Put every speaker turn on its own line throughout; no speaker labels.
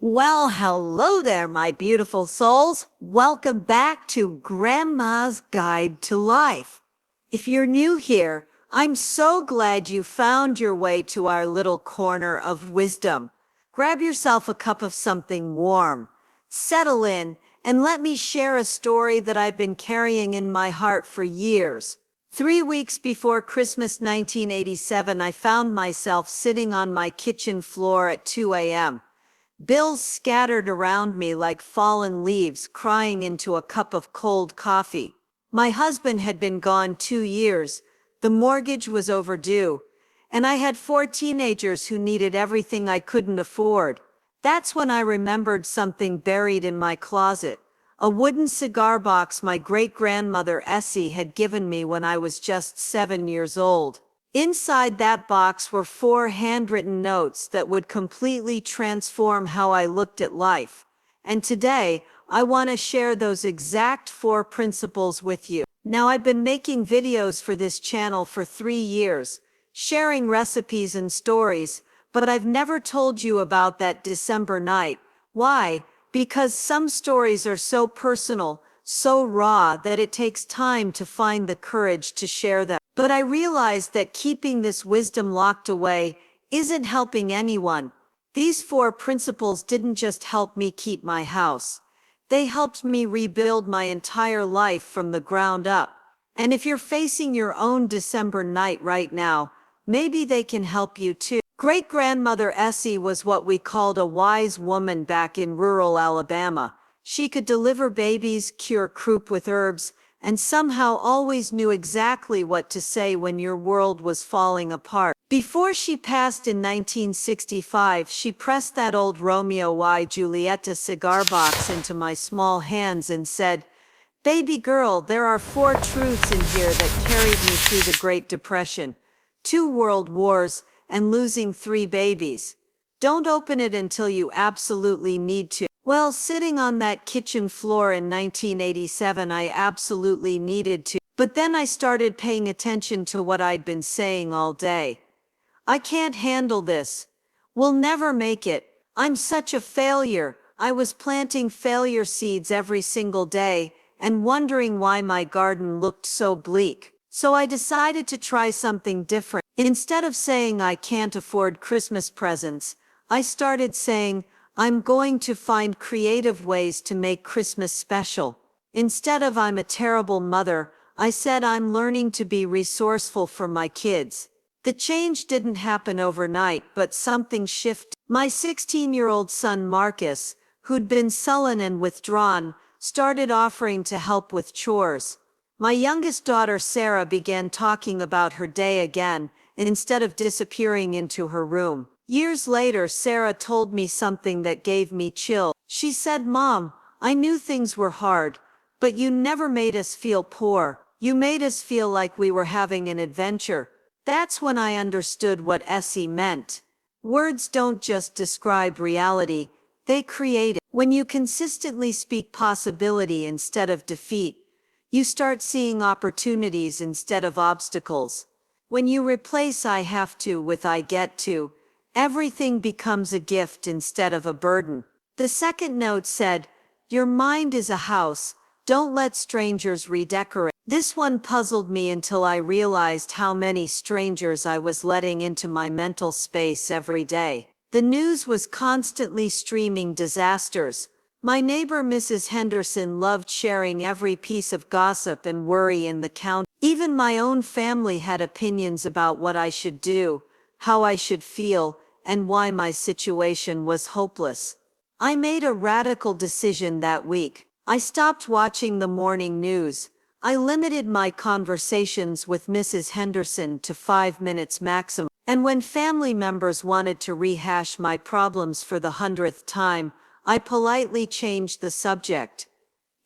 Well, hello there, my beautiful souls. Welcome back to Grandma's Guide to Life. If you're new here, I'm so glad you found your way to our little corner of wisdom. Grab yourself a cup of something warm, settle in, and let me share a story that I've been carrying in my heart for years. 3 weeks before Christmas 1987, I found myself sitting on my kitchen floor at 2 a.m. Bills scattered around me like fallen leaves, crying into a cup of cold coffee. My husband had been gone 2 years, the mortgage was overdue, and I had 4 teenagers who needed everything I couldn't afford. That's when I remembered something buried in my closet, a wooden cigar box my great-grandmother Essie had given me when I was just 7 years old. Inside that box were 4 handwritten notes that would completely transform how I looked at life. And today, I want to share those exact 4 principles with you. Now, I've been making videos for this channel for 3 years, sharing recipes and stories, but I've never told you about that December night. Why? Because some stories are so personal, so raw, that it takes time to find the courage to share them. But I realized that keeping this wisdom locked away isn't helping anyone. These 4 principles didn't just help me keep my house. They helped me rebuild my entire life from the ground up. And if you're facing your own December night right now, maybe they can help you too. Great-grandmother Essie was what we called a wise woman back in rural Alabama. She could deliver babies, cure croup with herbs, and somehow always knew exactly what to say when your world was falling apart. Before she passed in 1965, she pressed that old Romeo y Julieta cigar box into my small hands and said, "Baby girl, there are 4 truths in here that carried me through the Great Depression, 2 world wars, and losing 3 babies. Don't open it until you absolutely need to." Well, sitting on that kitchen floor in 1987, I absolutely needed to. But then I started paying attention to what I'd been saying all day. I can't handle this. We'll never make it. I'm such a failure. I was planting failure seeds every single day and wondering why my garden looked so bleak. So I decided to try something different. Instead of saying I can't afford Christmas presents, I started saying, I'm going to find creative ways to make Christmas special. Instead of I'm a terrible mother, I said I'm learning to be resourceful for my kids. The change didn't happen overnight, but something shifted. My 16-year-old son Marcus, who'd been sullen and withdrawn, started offering to help with chores. My youngest daughter Sarah began talking about her day again, instead of disappearing into her room. Years later, Sarah told me something that gave me chills. She said, "Mom, I knew things were hard, but you never made us feel poor. You made us feel like we were having an adventure." That's when I understood what Essie meant. Words don't just describe reality, they create it. When you consistently speak possibility instead of defeat, you start seeing opportunities instead of obstacles. When you replace I have to with I get to, everything becomes a gift instead of a burden. The second note said, "Your mind is a house, don't let strangers redecorate." This one puzzled me until I realized how many strangers I was letting into my mental space every day. The news was constantly streaming disasters. My neighbor Mrs. Henderson loved sharing every piece of gossip and worry in the county. Even my own family had opinions about what I should do, how I should feel, and why my situation was hopeless. I made a radical decision that week. I stopped watching the morning news. I limited my conversations with Mrs. Henderson to 5 minutes maximum. And when family members wanted to rehash my problems for the 100th time, I politely changed the subject.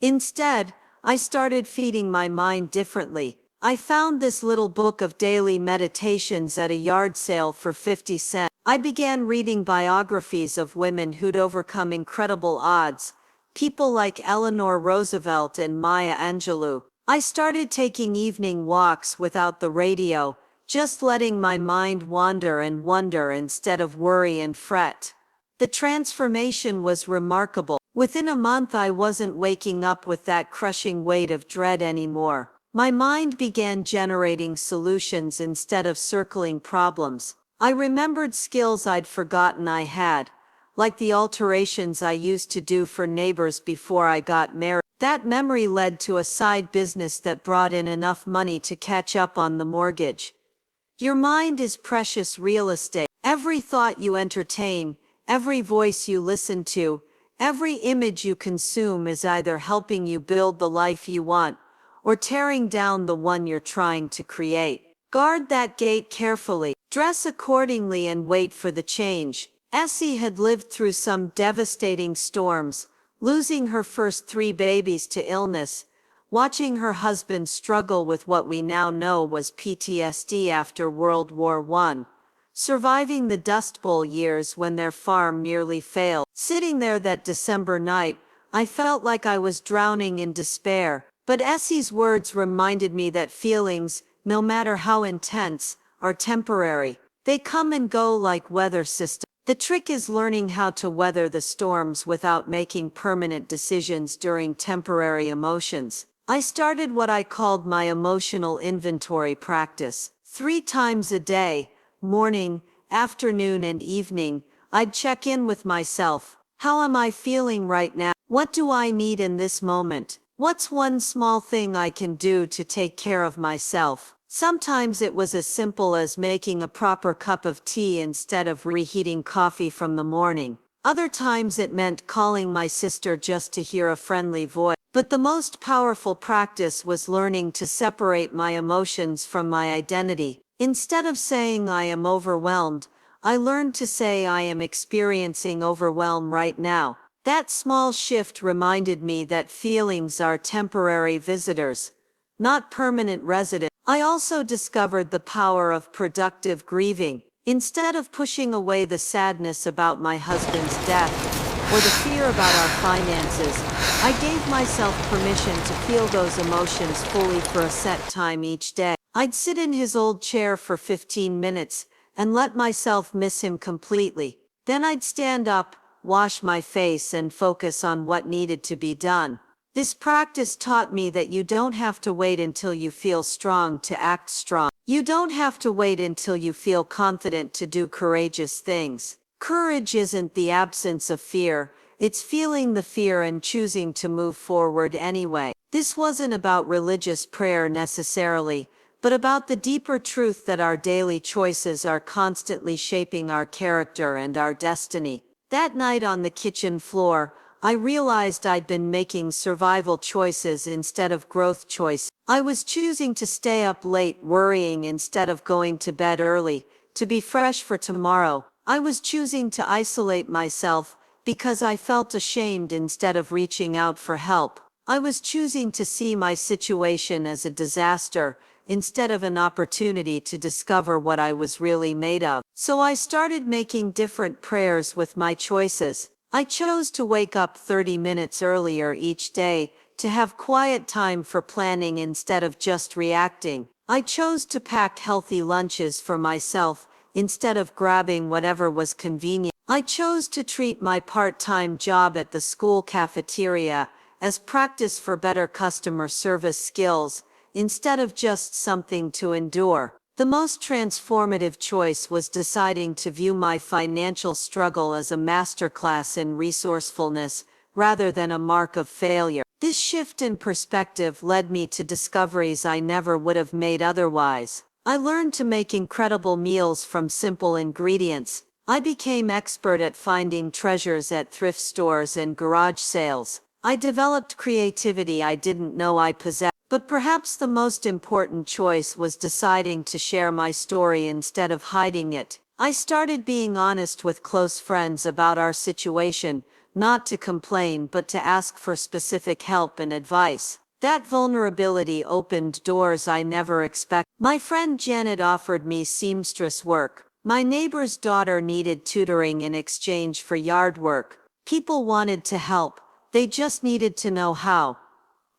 Instead, I started feeding my mind differently. I found this little book of daily meditations at a yard sale for 50 cents. I began reading biographies of women who'd overcome incredible odds, people like Eleanor Roosevelt and Maya Angelou. I started taking evening walks without the radio, just letting my mind wander and wonder instead of worry and fret. The transformation was remarkable. Within a month, I wasn't waking up with that crushing weight of dread anymore. My mind began generating solutions instead of circling problems. I remembered skills I'd forgotten I had, like the alterations I used to do for neighbors before I got married. That memory led to a side business that brought in enough money to catch up on the mortgage. Your mind is precious real estate. Every thought you entertain, every voice you listen to, every image you consume is either helping you build the life you want or tearing down the one you're trying to create. Guard that gate carefully. Dress accordingly and wait for the change. Essie had lived through some devastating storms, losing her first 3 babies to illness, watching her husband struggle with what we now know was PTSD after World War I, surviving the Dust Bowl years when their farm nearly failed. Sitting there that December night, I felt like I was drowning in despair, but Essie's words reminded me that feelings, no matter how intense, are temporary. They come and go like weather systems. The trick is learning how to weather the storms without making permanent decisions during temporary emotions. I started what I called my emotional inventory practice. 3 times a day, morning, afternoon, and evening, I'd check in with myself. How am I feeling right now? What do I need in this moment? What's one small thing I can do to take care of myself? Sometimes it was as simple as making a proper cup of tea instead of reheating coffee from the morning. Other times it meant calling my sister just to hear a friendly voice. But the most powerful practice was learning to separate my emotions from my identity. Instead of saying I am overwhelmed, I learned to say I am experiencing overwhelm right now. That small shift reminded me that feelings are temporary visitors, not permanent residents. I also discovered the power of productive grieving. Instead of pushing away the sadness about my husband's death or the fear about our finances, I gave myself permission to feel those emotions fully for a set time each day. I'd sit in his old chair for 15 minutes and let myself miss him completely. Then I'd stand up, wash my face, and focus on what needed to be done. This practice taught me that you don't have to wait until you feel strong to act strong. You don't have to wait until you feel confident to do courageous things. Courage isn't the absence of fear, it's feeling the fear and choosing to move forward anyway. This wasn't about religious prayer necessarily, but about the deeper truth that our daily choices are constantly shaping our character and our destiny. That night on the kitchen floor, I realized I'd been making survival choices instead of growth choices. I was choosing to stay up late worrying instead of going to bed early, to be fresh for tomorrow. I was choosing to isolate myself because I felt ashamed instead of reaching out for help. I was choosing to see my situation as a disaster instead of an opportunity to discover what I was really made of. So I started making different prayers with my choices. I chose to wake up 30 minutes earlier each day, to have quiet time for planning instead of just reacting. I chose to pack healthy lunches for myself instead of grabbing whatever was convenient. I chose to treat my part-time job at the school cafeteria as practice for better customer service skills instead of just something to endure. The most transformative choice was deciding to view my financial struggle as a masterclass in resourcefulness rather than a mark of failure. This shift in perspective led me to discoveries I never would have made otherwise. I learned to make incredible meals from simple ingredients. I became expert at finding treasures at thrift stores and garage sales. I developed creativity I didn't know I possessed. But perhaps the most important choice was deciding to share my story instead of hiding it. I started being honest with close friends about our situation, not to complain but to ask for specific help and advice. That vulnerability opened doors I never expected. My friend Janet offered me seamstress work. My neighbor's daughter needed tutoring in exchange for yard work. People wanted to help, they just needed to know how.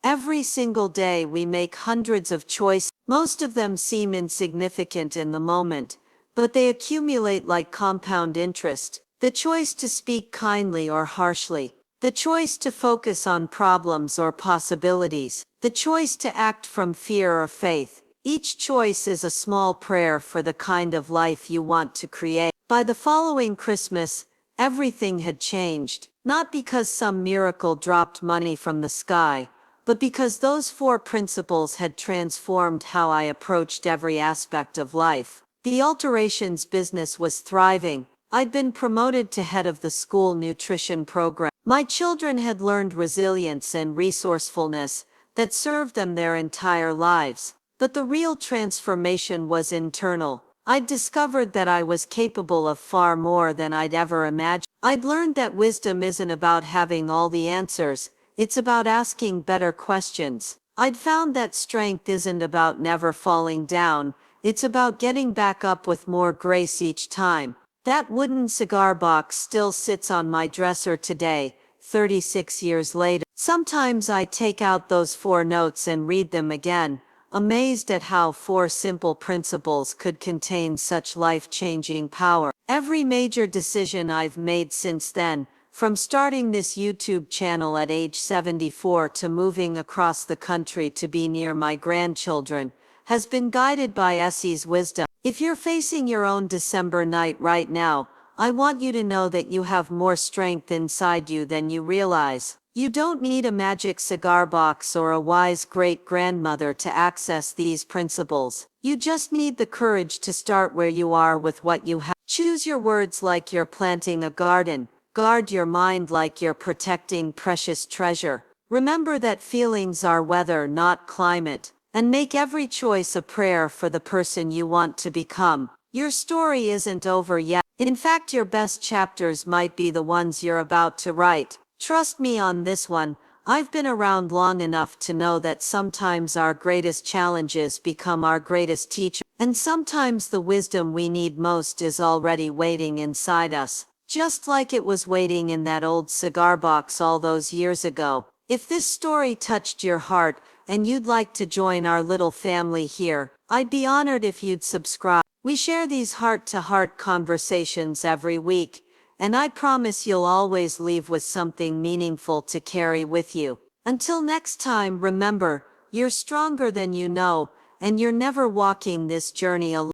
Every single day we make hundreds of choices. Most of them seem insignificant in the moment, but they accumulate like compound interest. The choice to speak kindly or harshly. The choice to focus on problems or possibilities. The choice to act from fear or faith. Each choice is a small prayer for the kind of life you want to create. By the following Christmas, everything had changed. Not because some miracle dropped money from the sky, but because those four principles had transformed how I approached every aspect of life. The alterations business was thriving. I'd been promoted to head of the school nutrition program. My children had learned resilience and resourcefulness that served them their entire lives. But the real transformation was internal. I'd discovered that I was capable of far more than I'd ever imagined. I'd learned that wisdom isn't about having all the answers, it's about asking better questions. I'd found that strength isn't about never falling down, it's about getting back up with more grace each time. That wooden cigar box still sits on my dresser today, 36 years later. Sometimes I take out those four notes and read them again, amazed at how four simple principles could contain such life-changing power. Every major decision I've made since then, from starting this YouTube channel at age 74 to moving across the country to be near my grandchildren, has been guided by Essie's wisdom. If you're facing your own December night right now, I want you to know that you have more strength inside you than you realize. You don't need a magic cigar box or a wise great-grandmother to access these principles. You just need the courage to start where you are with what you have. Choose your words like you're planting a garden. Guard your mind like you're protecting precious treasure. Remember that feelings are weather, not climate. And make every choice a prayer for the person you want to become. Your story isn't over yet. In fact, your best chapters might be the ones you're about to write. Trust me on this one. I've been around long enough to know that sometimes our greatest challenges become our greatest teachers. And sometimes the wisdom we need most is already waiting inside us, just like it was waiting in that old cigar box all those years ago. If this story touched your heart, and you'd like to join our little family here, I'd be honored if you'd subscribe. We share these heart-to-heart conversations every week, and I promise you'll always leave with something meaningful to carry with you. Until next time, remember, you're stronger than you know, and you're never walking this journey alone.